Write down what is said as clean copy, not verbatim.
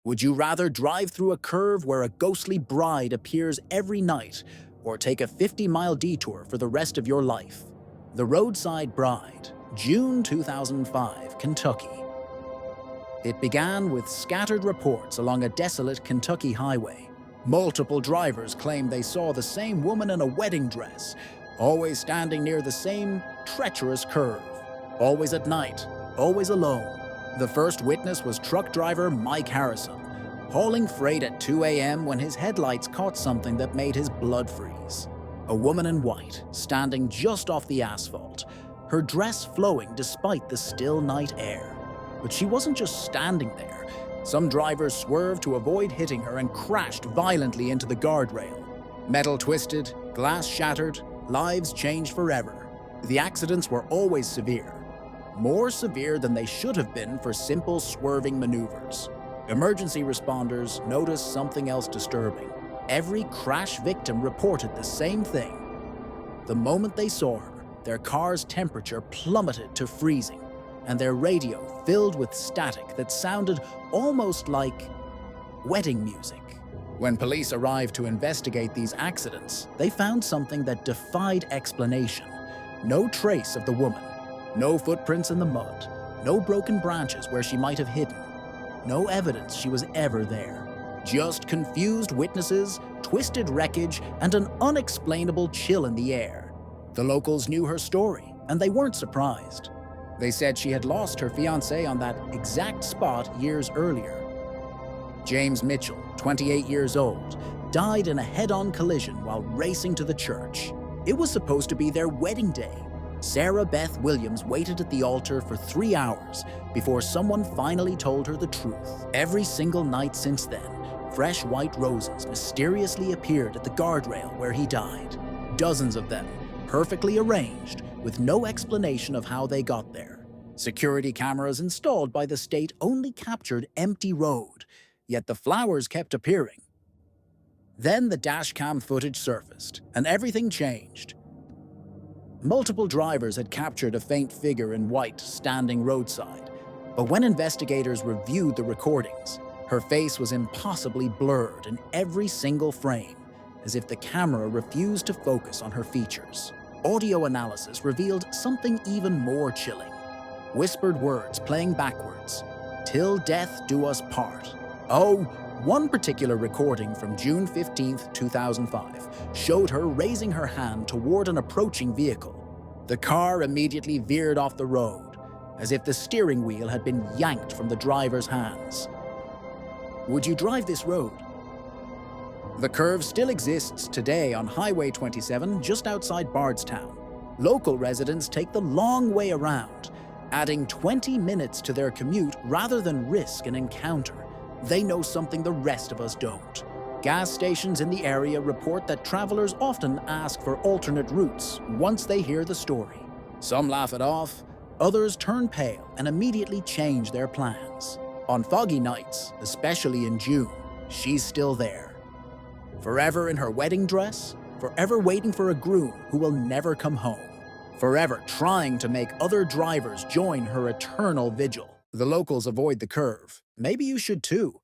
Would you rather drive through a curve where a ghostly bride appears every night, or take a 50-mile detour for the rest of your life? The Roadside Bride, June 2005, Kentucky. It began with scattered reports along a desolate Kentucky highway. Multiple drivers claimed they saw the same woman in a wedding dress, always standing near the same treacherous curve, always at night, always alone. The first witness was truck driver Mike Harrison, hauling freight at 2 a.m. when his headlights caught something that made his blood freeze. A woman in white, standing just off the asphalt, her dress flowing despite the still night air. But she wasn't just standing there. Some drivers swerved to avoid hitting her and crashed violently into the guardrail. Metal twisted, glass shattered, lives changed forever. The accidents were always severe. More severe than they should have been for simple swerving maneuvers. Emergency responders noticed something else disturbing. Every crash victim reported the same thing. The moment they saw her, their car's temperature plummeted to freezing, and their radio filled with static that sounded almost like wedding music. When police arrived to investigate these accidents, they found something that defied explanation. No trace of the woman. No footprints in the mud, no broken branches where she might have hidden, no evidence she was ever there. Just confused witnesses, twisted wreckage, and an unexplainable chill in the air. The locals knew her story, and they weren't surprised. They said she had lost her fiancé on that exact spot years earlier. James Mitchell, 28 years old, died in a head-on collision while racing to the church. It was supposed to be their wedding day. Sarah Beth Williams waited at the altar for 3 hours before someone finally told her the truth. Every single night since then, fresh white roses mysteriously appeared at the guardrail where he died. Dozens of them, perfectly arranged, with no explanation of how they got there. Security cameras installed by the state only captured empty road, yet the flowers kept appearing. Then the dashcam footage surfaced, and everything changed. Multiple drivers had captured a faint figure in white standing roadside, but when investigators reviewed the recordings, her face was impossibly blurred in every single frame, as if the camera refused to focus on her features. Audio analysis revealed something even more chilling. Whispered words playing backwards, "Till death do us part." Oh, one particular recording from June 15, 2005, showed her raising her hand toward an approaching vehicle. The car immediately veered off the road, as if the steering wheel had been yanked from the driver's hands. Would you drive this road? The curve still exists today on Highway 27 just outside Bardstown. Local residents take the long way around, adding 20 minutes to their commute rather than risk an encounter. They know something the rest of us don't. Gas stations in the area report that travelers often ask for alternate routes once they hear the story. Some laugh it off, others turn pale and immediately change their plans. On foggy nights, especially in June, she's still there. Forever in her wedding dress, forever waiting for a groom who will never come home. Forever trying to make other drivers join her eternal vigil. The locals avoid the curve. Maybe you should too.